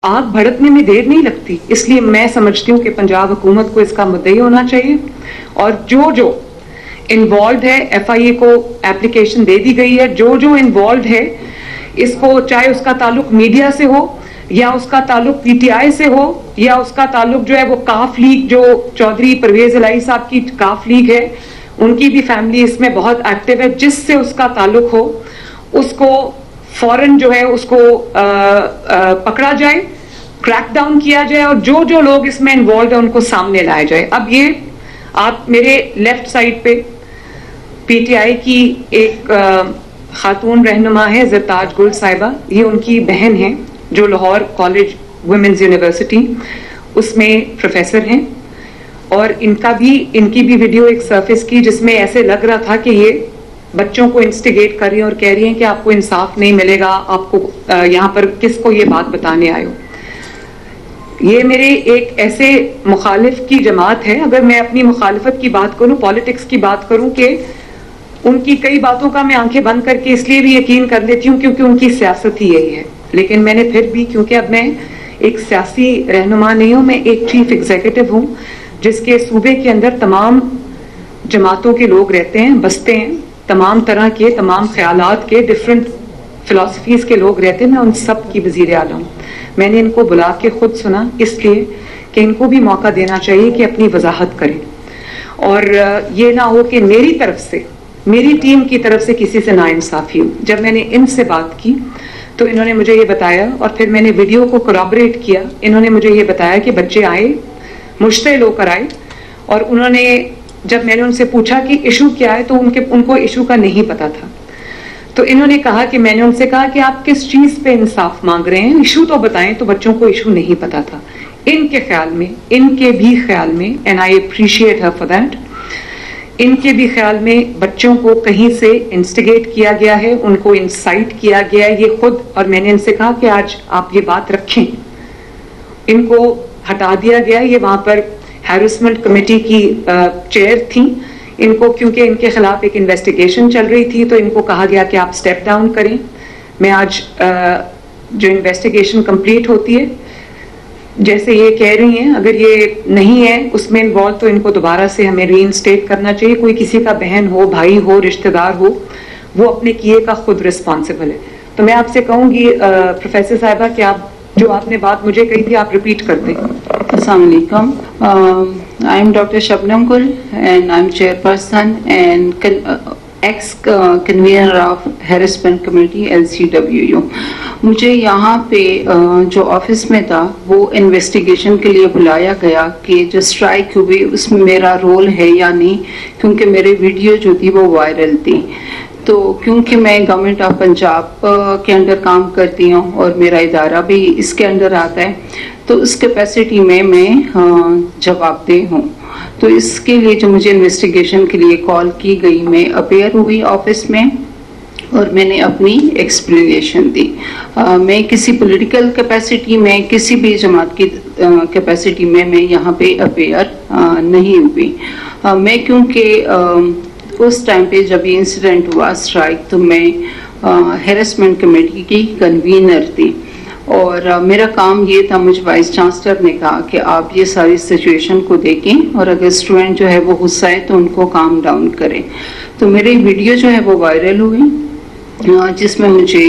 आग भड़कने में देर नहीं लगती, इसलिए मैं समझती हूँ कि पंजाब हुकूमत को इसका मुद्दई होना चाहिए और जो जो इन्वॉल्व है, FIA को एप्लीकेशन दे दी गई है, जो जो इन्वॉल्व है इसको, चाहे उसका ताल्लुक मीडिया से हो या उसका ताल्लुक PTI से हो या उसका ताल्लुक जो है वो काफ लीग, जो चौधरी परवेज इलाही साहब की काफ लीग है, उनकी भी फैमिली इसमें बहुत एक्टिव है, जिससे उसका ताल्लुक हो उसको फौरन जो है उसको पकड़ा जाए, क्रैक डाउन किया जाए और जो जो लोग इसमें इन्वॉल्व है उनको सामने लाया जाए। अब ये आप मेरे लेफ्ट साइड पे PTI की एक खातून रहनुमा है ज़रताज गुल साहिबा, ये उनकी बहन है जो लाहौर कॉलेज वुमेन्स यूनिवर्सिटी उसमें प्रोफेसर हैं और इनकी भी वीडियो एक सर्फिस की जिसमें ऐसे लग रहा था कि ये बच्चों को इंस्टिगेट कर रही हैं और कह रही हैं कि आपको इंसाफ नहीं मिलेगा, आपको यहाँ पर किसको ये बात बताने आए हो। ये मेरे एक ऐसे मुखालिफ की जमात है, अगर मैं अपनी मुखालिफत की बात करूं, पॉलिटिक्स की बात करूं, कि उनकी कई बातों का मैं आंखें बंद करके इसलिए भी यकीन कर लेती हूं क्योंकि उनकी सियासत ही यही है, लेकिन मैंने फिर भी, क्योंकि अब मैं एक सियासी रहनुमा नहीं हूं, मैं एक चीफ एग्जीक्यूटिव हूं जिसके सूबे के अंदर तमाम जमातों के लोग रहते हैं, बसते हैं, तमाम तरह के, तमाम ख्यालात के, डिफरेंट फिलॉसफीज के लोग रहते हैं, मैं उन सब की वजीर आला हूं। मैंने इनको बुला के खुद सुना इसलिए कि इनको भी मौका देना चाहिए कि अपनी वजाहत करें और ये ना हो कि मेरी तरफ से, मेरी टीम की तरफ से किसी से नाइंसाफी हो। जब मैंने इनसे बात की तो इन्होंने मुझे ये बताया और फिर मैंने वीडियो को कोरॉबरेट किया, इन्होंने मुझे ये बताया कि बच्चे आए, मुश्तिल होकर आए और उन्होंने, जब मैंने उनसे पूछा कि इशू क्या है तो उनको इशू का नहीं पता था, तो इन्होंने कहा कि मैंने उनसे कहा कि आप किस चीज पे इंसाफ मांग रहे हैं, इशू तो बताएं, तो बच्चों को इशू नहीं पता था। इनके ख्याल में, इनके भी ख्याल में, and I appreciate her for that, इनके भी ख्याल में बच्चों को कहीं से इंस्टिगेट किया गया है, उनको इंसाइट किया गया है, ये खुद, और मैंने इनसे कहा कि आज आप ये बात रखें, इनको हटा दिया गया, ये वहां पर हैरेसमेंट कमेटी की चेयर थी, इनको क्योंकि इनके खिलाफ एक इन्वेस्टिगेशन चल रही थी तो इनको कहा गया कि आप स्टेप डाउन करें। मैं आज जो इन्वेस्टिगेशन कंप्लीट होती है, जैसे ये कह रही हैं, अगर ये नहीं है उसमें इन्वॉल्व तो इनको दोबारा से हमें रीइंस्टेट करना चाहिए। कोई किसी का बहन हो, भाई हो, रिश्तेदार हो, वो अपने किए का खुद रिस्पॉन्सिबल है। तो मैं आपसे कहूँगी प्रोफेसर साहिबा कि आप जो आपने बात मुझे कही थी आप रिपीट कर दें। Assalamu alaikum. I am Dr. Shabnam Gul and I am chairperson and ex-convener of Harassment Committee LCWU. मुझे यहाँ पे जो ऑफिस में था वो इन्वेस्टिगेशन के लिए बुलाया गया कि जो स्ट्राइक हुई उसमें मेरा रोल है या नहीं, क्योंकि मेरी वीडियो जो थी वो वायरल थी। तो क्योंकि मैं गवर्नमेंट ऑफ पंजाब के अंडर काम करती हूँ और मेरा इदारा भी इसके अंडर आता है, तो उस कैपेसिटी में मैं जवाबदेह हूँ। तो इसके लिए जो मुझे इन्वेस्टिगेशन के लिए कॉल की गई, मैं अपेयर हुई ऑफिस में और मैंने अपनी एक्सप्लेनेशन दी। मैं किसी पॉलिटिकल कैपेसिटी में, किसी भी जमात की कैपेसिटी में मैं यहाँ पे अपेयर नहीं हुई। मैं क्योंकि उस टाइम पे जब ये इंसिडेंट हुआ स्ट्राइक, तो मैं हैरेसमेंट कमेटी की कन्वीनर थी और मेरा काम ये था, मुझे वाइस चांसलर ने कहा कि आप ये सारी सिचुएशन को देखें और अगर स्टूडेंट जो है वो गुस्सा है तो उनको काम डाउन करें। तो मेरी वीडियो जो है वो वायरल हुई जिसमें मुझे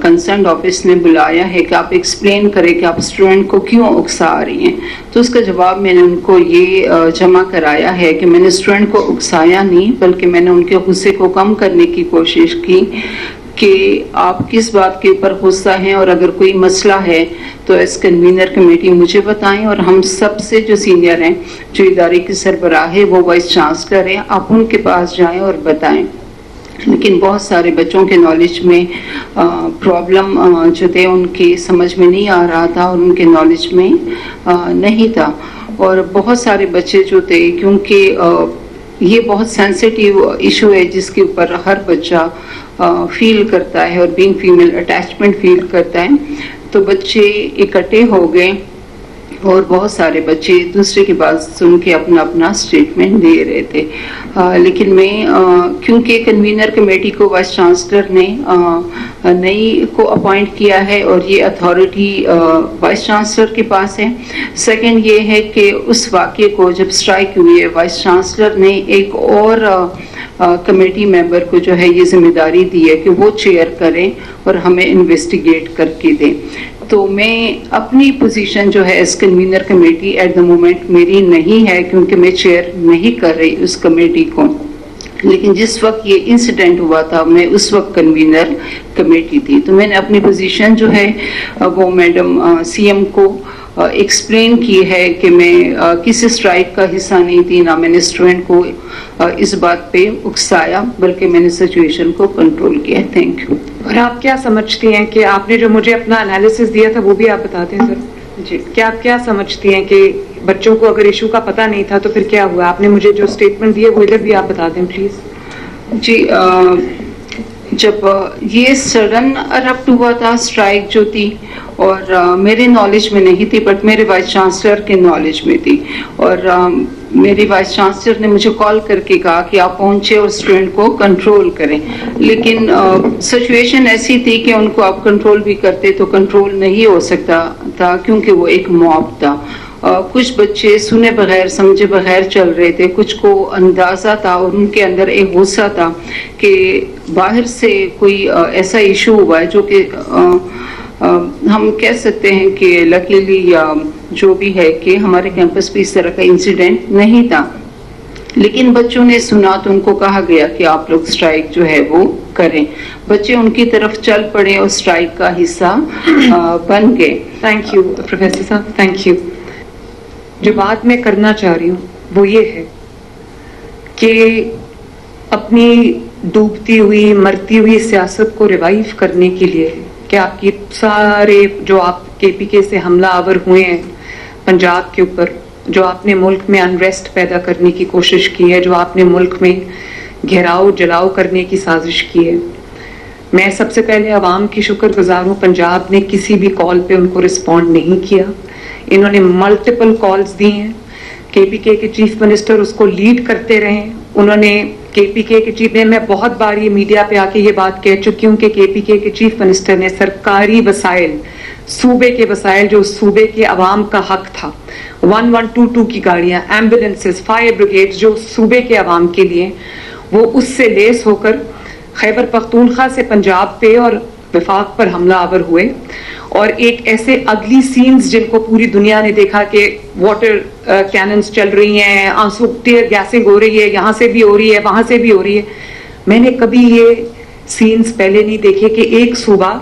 कंसर्न ऑफिस ने बुलाया है कि आप एक्सप्लेन करें कि आप स्टूडेंट को क्यों उकसा रही हैं। तो उसका जवाब मैंने उनको ये जमा कराया है कि मैंने स्टूडेंट को उकसाया नहीं, बल्कि मैंने उनके गुस्से को कम करने की कोशिश की कि आप किस बात के ऊपर गुस्सा हैं और अगर कोई मसला है तो एज कन्वीनर कमेटी मुझे बताएं और हम सबसे जो सीनियर हैं, जो इदारे की सरबराह है वो वाइस चांसलर हैं, आप उनके पास जाएं और बताएं। लेकिन बहुत सारे बच्चों के नॉलेज में प्रॉब्लम जो थे उनके समझ में नहीं आ रहा था और उनके नॉलेज में नहीं था। और बहुत सारे बच्चे जो थे, क्योंकि ये बहुत सेंसिटिव इशू है जिसके ऊपर हर बच्चा फील करता है और बीइंग फीमेल अटैचमेंट फील करता है, तो बच्चे इकट्ठे हो गए اور بہت سارے بچے دوسرے کی بات سن کے اپنا اپنا اسٹیٹمنٹ دے رہے تھے، لیکن میں کیونکہ کنوینر کمیٹی کو وائس چانسلر نے نئی کو اپوائنٹ کیا ہے اور یہ اتھارٹی وائس چانسلر کے پاس ہے۔ سیکنڈ یہ ہے کہ اس واقعے کو جب اسٹرائک ہوئی ہے، وائس چانسلر نے ایک اور کمیٹی ممبر کو جو ہے یہ ذمہ داری دی ہے کہ وہ چیئر کریں اور ہمیں انویسٹیگیٹ کر کے دیں۔ تو میں اپنی پوزیشن جو ہے as convener committee at the moment میری نہیں ہے، کیونکہ میں چیئر نہیں کر رہی اس کمیٹی کو، لیکن جس وقت یہ انسیڈنٹ ہوا تھا میں اس وقت کنوینر کمیٹی تھی۔ تو میں نے اپنی پوزیشن جو ہے وہ میڈم سی ایم کو ایکسپلین کی ہے کہ میں کسی اسٹرائک کا حصہ نہیں تھی، نہ میں نے اسٹوڈنٹ کو اس بات پہ اکسایا، بلکہ میں نے سچویشن کو کنٹرول کیا۔ Thank you. اور آپ کیا سمجھتی ہیں کہ آپ نے جو مجھے اپنا انالیسس دیا تھا وہ بھی آپ بتا دیں سر؟ جی، کیا آپ کیا سمجھتی ہیں کہ بچوں کو اگر ایشو کا پتہ نہیں تھا تو پھر کیا ہوا؟ آپ نے مجھے جو اسٹیٹمنٹ دیے وہ ادھر بھی آپ بتا دیں پلیز۔ جی، جب یہ سڈن ارپٹ ہوا تھا اسٹرائک جو تھی، اور میرے نالج میں نہیں تھی بٹ میرے وائس چانسلر کے نالج میں تھی، اور میری وائس چانسلر نے مجھے کال کر کے کہا کہ آپ پہنچے اور اسٹوڈنٹ کو کنٹرول کریں، لیکن سچویشن ایسی تھی کہ ان کو آپ کنٹرول بھی کرتے تو کنٹرول نہیں ہو سکتا تھا، کیونکہ وہ ایک موب تھا۔ کچھ بچے سنے بغیر سمجھے بغیر چل رہے تھے، کچھ کو اندازہ تھا اور ان کے اندر ایک غصہ تھا کہ باہر سے کوئی ایسا ایشو ہوا ہے جو کہ ہم کہہ سکتے ہیں کہ لکیلی یا جو بھی ہے کہ ہمارے کیمپس پہ اس طرح کا انسیڈنٹ نہیں تھا، لیکن بچوں نے سنا تو ان کو کہا گیا کہ آپ لوگ اسٹرائک جو ہے وہ کریں۔ بچے ان کی طرف چل پڑے اور اسٹرائک کا حصہ بن گئے۔ تھینک یو پروفیسر صاحب، تھینک یو۔ جو بات میں کرنا چاہ رہی ہوں وہ یہ ہے کہ اپنی ڈوبتی ہوئی مرتی ہوئی سیاست کو ریوائیو کرنے کے لیے کہ آپ کی سارے جو آپ کے پی کے سے حملہ آور ہوئے ہیں پنجاب کے اوپر، جو آپ نے ملک میں انریسٹ پیدا کرنے کی کوشش کی ہے، جو آپ نے ملک میں گھیراؤ جلاؤ کرنے کی سازش کی ہے، میں سب سے پہلے عوام کی شکر گزار ہوں۔ پنجاب نے کسی بھی کال پہ ان کو رسپونڈ نہیں کیا، انہوں نے ملٹیپل کالز دی ہیں۔ کے پی کے چیف منسٹر اس کو لیڈ کرتے رہے، انہوں نے کے پی کے چیف نے، میں بہت بار یہ میڈیا پہ آ کے یہ بات کہہ چکی ہوں کہ کے پی کے چیف منسٹر نے سرکاری وسائل، صوبے کے وسائل جو صوبے کے عوام کا حق تھا، 1122 کی گاڑیاں، ایمبولینسز، فائر بریگیڈ جو صوبے کے عوام کے لیے، وہ اس سے لیس ہو کر خیبر پختونخوا سے پنجاب پہ اور وفاق پر حملہ آور ہوئے، اور ایک ایسے اگلی سینز جن کو پوری دنیا نے دیکھا کہ واٹر کیننز چل رہی ہیں، آنسو ٹیئر گیسنگ ہو رہی ہے، یہاں سے بھی ہو رہی ہے، وہاں سے بھی ہو رہی ہے۔ میں نے کبھی یہ سینز پہلے نہیں دیکھے کہ ایک صوبہ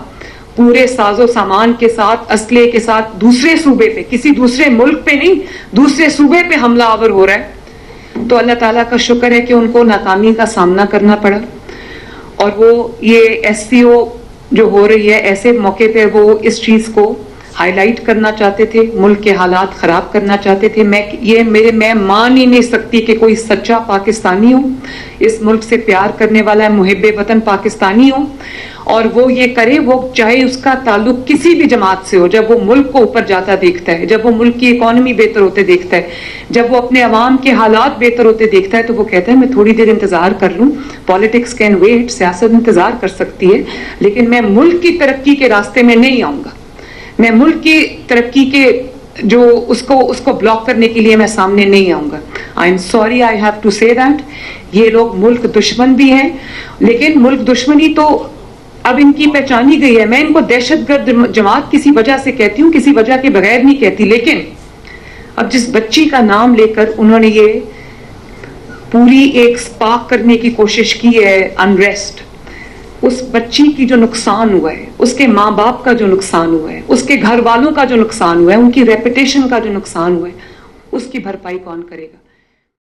پورے ساز و سامان کے ساتھ، اسلحے کے ساتھ دوسرے صوبے پہ، کسی دوسرے ملک پہ نہیں، دوسرے صوبے پہ حملہ آور ہو رہا ہے۔ تو اللہ تعالیٰ کا شکر ہے کہ ان کو ناکامی کا سامنا کرنا پڑا، اور وہ یہ ایس سی او جو ہو رہی ہے ایسے موقع پہ وہ اس چیز کو ہائی لائٹ کرنا چاہتے تھے، ملک کے حالات خراب کرنا چاہتے تھے۔ میں مان ہی نہیں سکتی کہ کوئی سچا پاکستانی ہو، اس ملک سے پیار کرنے والا ہے، محب وطن پاکستانی ہو، اور وہ یہ کرے، وہ چاہے اس کا تعلق کسی بھی جماعت سے ہو، جب وہ ملک کو اوپر جاتا دیکھتا ہے، جب وہ ملک کی اکانومی بہتر ہوتے دیکھتا ہے، جب وہ اپنے عوام کے حالات بہتر ہوتے دیکھتا ہے، تو وہ کہتا ہے میں تھوڑی دیر انتظار کر لوں، پالیٹکس کین ویٹ، سیاست انتظار کر سکتی ہے، لیکن میں ملک کی ترقی کے راستے میں نہیں آؤں گا، میں ملک کی ترقی کے جو اس کو بلاک کرنے کے لیے میں سامنے نہیں آؤں گا۔ I am sorry, I have to say that. یہ لوگ ملک دشمن بھی ہیں، لیکن ملک دشمنی تو اب ان کی پہچانی گئی ہے۔ میں ان کو دہشت گرد جماعت کسی وجہ سے کہتی ہوں، کسی وجہ کے بغیر نہیں کہتی، لیکن اب جس بچی کا نام لے کر انہوں نے یہ پوری ایک سپارک کرنے کی کوشش کی ہے انریسٹ، اس بچی کی جو نقصان ہوا ہے، اس کے ماں باپ کا جو نقصان ہوا ہے، اس کے گھر والوں کا جو نقصان ہوا ہے، ان کی ریپوٹیشن کا جو نقصان ہوا ہے، اس کی بھرپائی کون کرے گا؟